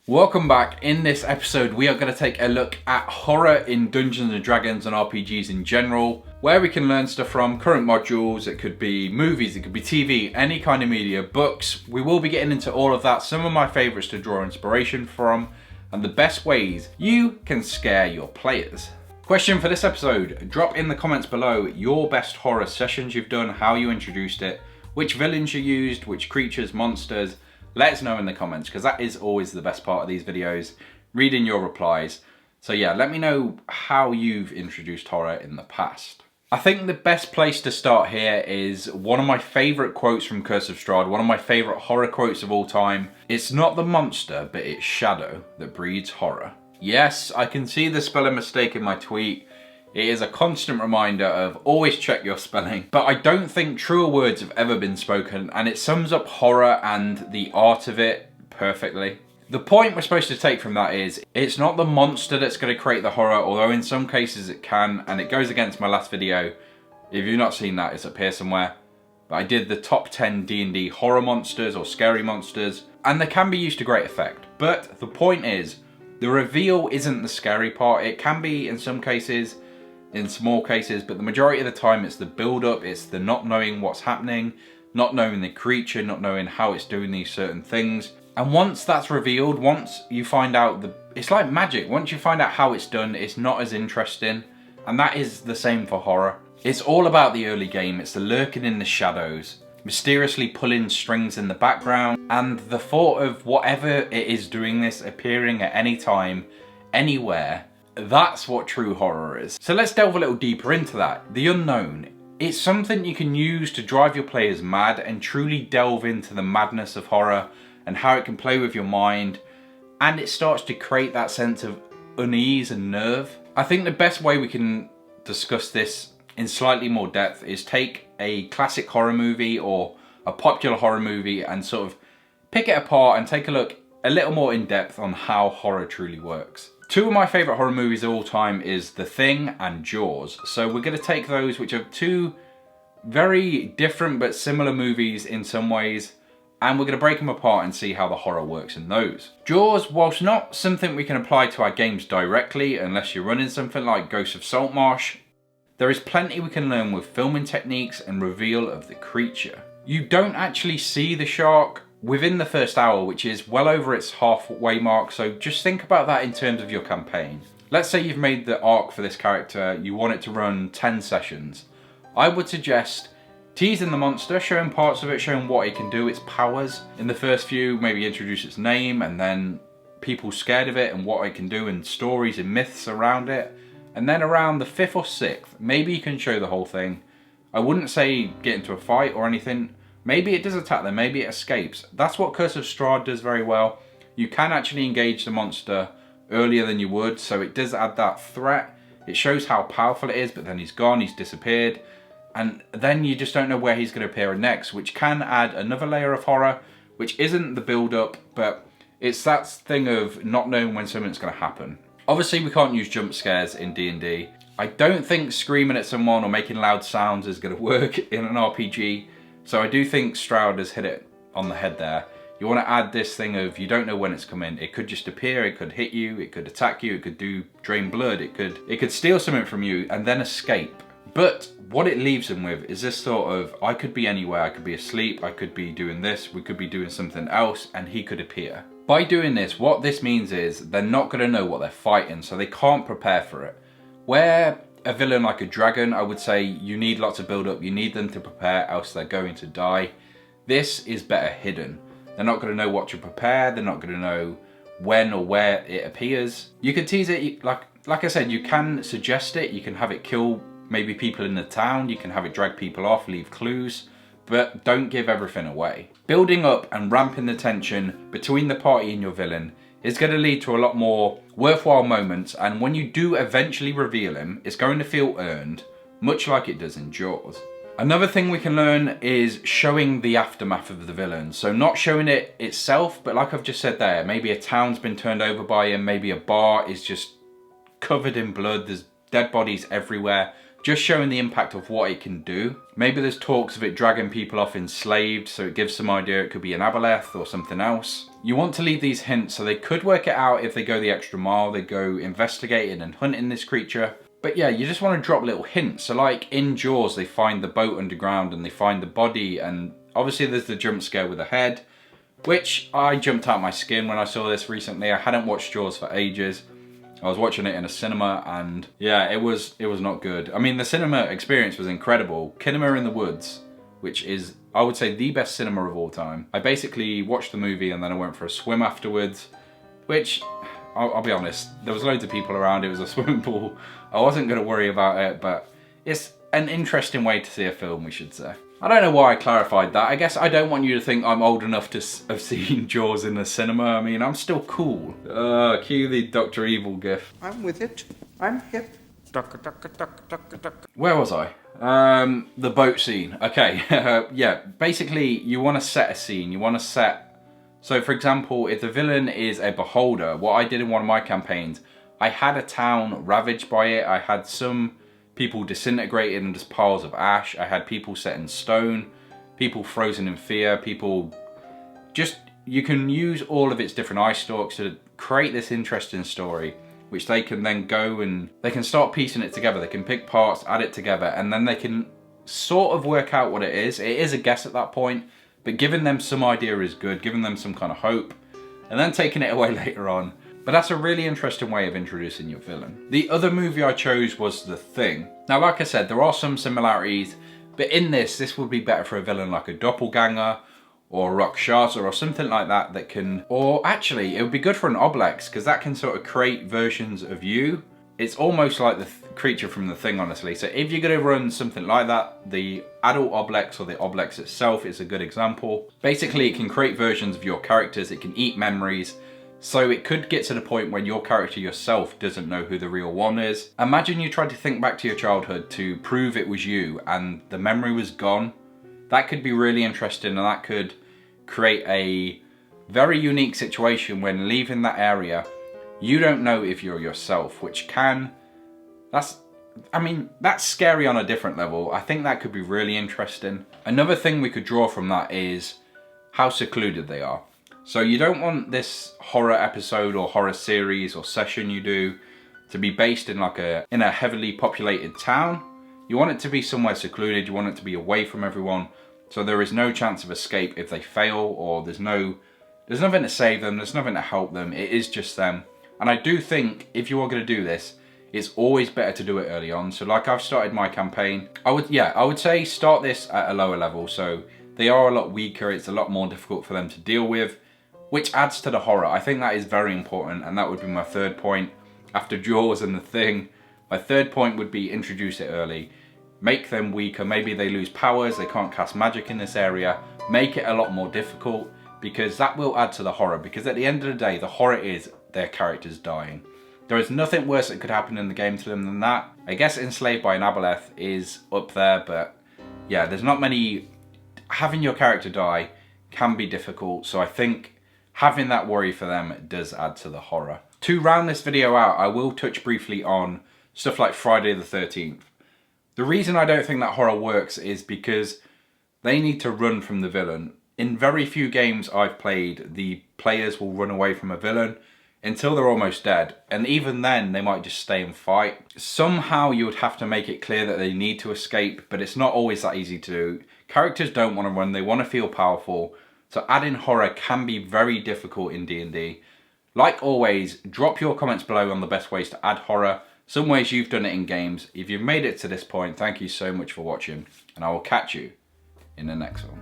Welcome back. In this episode we are going to take a look at horror in Dungeons and Dragons and RPGs in general, where we can learn stuff from current modules. It could be movies, it could be TV, any kind of media, books. We will be getting into all of that, some of my favourites to draw inspiration from, and the best ways you can scare your players. Question for this episode: drop in the comments below your best horror sessions you've done, how you introduced it, which villains you used, which creatures, monsters. Let us know in the comments, because that is always the best part of these videos, reading your replies. So yeah, let me know how you've introduced horror in the past. I think the best place to start here is one of my favourite quotes from Curse of Strahd, one of my favourite horror quotes of all time. It's not the monster, but it's shadow that breeds horror. Yes, I can see the spelling mistake in my tweet. It is a constant reminder of always check your spelling. But I don't think truer words have ever been spoken, and it sums up horror and the art of it perfectly. The point we're supposed to take from that is, it's not the monster that's going to create the horror, although in some cases it can, and it goes against my last video. If you've not seen that, it's up here somewhere. But I did the top 10 D&D horror monsters or scary monsters, and they can be used to great effect. But the point is, the reveal isn't the scary part. It can be in some cases, in small cases, but the majority of the time it's the build-up, it's the not knowing what's happening, not knowing the creature, not knowing how it's doing these certain things. And once that's revealed, once you find out it's like magic. Once you find out how it's done, it's not as interesting. And that is the same for horror. It's all about the early game. It's the lurking in the shadows, mysteriously pulling strings in the background, and the thought of whatever it is doing this appearing at any time, anywhere. That's what true horror is. So let's delve a little deeper into that. The unknown. It's something you can use to drive your players mad and truly delve into the madness of horror and how it can play with your mind, and it starts to create that sense of unease and nerve. I think the best way we can discuss this in slightly more depth is take a classic horror movie or a popular horror movie and sort of pick it apart and take a look a little more in depth on how horror truly works. Two of my favourite horror movies of all time is The Thing and Jaws. So we're going to take those, which are two very different but similar movies in some ways, and we're going to break them apart and see how the horror works in those. Jaws, whilst not something we can apply to our games directly unless you're running something like Ghost of Saltmarsh, there is plenty we can learn with filming techniques and reveal of the creature. You don't actually see the shark within the first hour, which is well over its halfway mark, so just think about that in terms of your campaign. Let's say you've made the arc for this character, you want it to run 10 sessions. I would suggest teasing the monster, showing parts of it, showing what it can do, its powers. In the first few, maybe introduce its name, and then people scared of it and what it can do, and stories and myths around it. And then around the 5th or 6th, maybe you can show the whole thing. I wouldn't say get into a fight or anything. Maybe it does attack them, maybe it escapes. That's what Curse of Strahd does very well. You can actually engage the monster earlier than you would, so it does add that threat. It shows how powerful it is, but then he's gone, he's disappeared. And then you just don't know where he's going to appear next, which can add another layer of horror, which isn't the build-up, but it's that thing of not knowing when something's going to happen. Obviously, we can't use jump scares in D&D. I don't think screaming at someone or making loud sounds is going to work in an RPG. So I do think Strahd has hit it on the head there. You want to add this thing of you don't know when it's coming. It could just appear, it could hit you, it could attack you, it could drain blood, it could steal something from you and then escape. But what it leaves them with is this sort of, I could be anywhere, I could be asleep, I could be doing this, we could be doing something else, and he could appear. By doing this, what this means is they're not going to know what they're fighting, so they can't prepare for it. Where a villain like a dragon, I would say you need lots of build up, you need them to prepare, else they're going to die. This is better hidden. They're not going to know what to prepare, they're not going to know when or where it appears. You can tease it, like I said, you can suggest it, you can have it kill maybe people in the town, you can have it drag people off, leave clues, but don't give everything away. Building up and ramping the tension between the party and your villain is going to lead to a lot more worthwhile moments, and when you do eventually reveal him, it's going to feel earned, much like it does in Jaws. Another thing we can learn is showing the aftermath of the villain. So not showing it itself, but like I've just said there, maybe a town's been turned over by him, maybe a bar is just covered in blood, there's dead bodies everywhere. just showing the impact of what it can do. Maybe there's talks of it dragging people off enslaved, so it gives some idea it could be an aboleth or something else. You want to leave these hints so they could work it out if they go the extra mile, they go investigating and hunting this creature. But yeah, you just want to drop little hints. So like in Jaws, they find the boat underground and they find the body, and obviously there's the jump scare with the head, which I jumped out my skin when I saw this recently. I hadn't watched Jaws for ages. I was watching it in a cinema and yeah, it was not good. I mean, the cinema experience was incredible. Cinema in the Woods, which is, I would say, the best cinema of all time. I basically watched the movie and then I went for a swim afterwards, which, I'll be honest, there was loads of people around, it was a swimming pool. I wasn't going to worry about it, but it's an interesting way to see a film, we should say. I don't know why I clarified that. I guess I don't want you to think I'm old enough to have seen Jaws in the cinema. I mean, I'm still cool. Cue the Dr. Evil gif. I'm with it. I'm hip. Where was I? The boat scene. Okay, yeah, basically you want to set a scene. You want to set... So for example, if the villain is a beholder, what I did in one of my campaigns, I had a town ravaged by it. I had some people disintegrated in just piles of ash. I had people set in stone, people frozen in fear, people just... You can use all of its different eye stalks to create this interesting story, which they can then go and they can start piecing it together. They can pick parts, add it together, and then they can sort of work out what it is. It is a guess at that point, but giving them some idea is good, giving them some kind of hope, and then taking it away later on. But that's a really interesting way of introducing your villain. The other movie I chose was The Thing. Now, like I said, there are some similarities, but in this would be better for a villain like a doppelganger or a Rakshasa or something like that that can... Or actually, it would be good for an Oblex, because that can sort of create versions of you. It's almost like the creature from The Thing, honestly. So if you're going to run something like that, the adult Oblex or the Oblex itself is a good example. Basically, it can create versions of your characters. It can eat memories. So it could get to the point when your character yourself doesn't know who the real one is. Imagine you tried to think back to your childhood to prove it was you and the memory was gone. That could be really interesting, and that could create a very unique situation when leaving that area. You don't know if you're yourself, which can... That's scary on a different level. I think that could be really interesting. Another thing we could draw from that is how secluded they are. So you don't want this horror episode or horror series or session you do to be based in in a heavily populated town. You want it to be somewhere secluded. You want it to be away from everyone, so there is no chance of escape if they fail, or there's nothing to save them, there's nothing to help them. It is just them. And I do think if you are going to do this, it's always better to do it early on. So like I've started my campaign, I would say start this at a lower level. So they are a lot weaker. It's a lot more difficult for them to deal with, which adds to the horror. I think that is very important, and that would be my third point. After Jaws and The Thing, my third point would be introduce it early. Make them weaker. Maybe they lose powers, they can't cast magic in this area. Make it a lot more difficult, because that will add to the horror. Because at the end of the day, the horror is their characters dying. There is nothing worse that could happen in the game to them than that. I guess enslaved by an aboleth is up there, but yeah, there's not many... Having your character die can be difficult, so I think having that worry for them does add to the horror. To round this video out, I will touch briefly on stuff like Friday the 13th. The reason I don't think that horror works is because they need to run from the villain. In very few games I've played, the players will run away from a villain until they're almost dead, and even then they might just stay and fight. Somehow you would have to make it clear that they need to escape, but it's not always that easy to do. Characters don't want to run, they want to feel powerful. So adding horror can be very difficult in D&D. Like always, drop your comments below on the best ways to add horror, some ways you've done it in games. If you've made it to this point, thank you so much for watching, and I will catch you in the next one.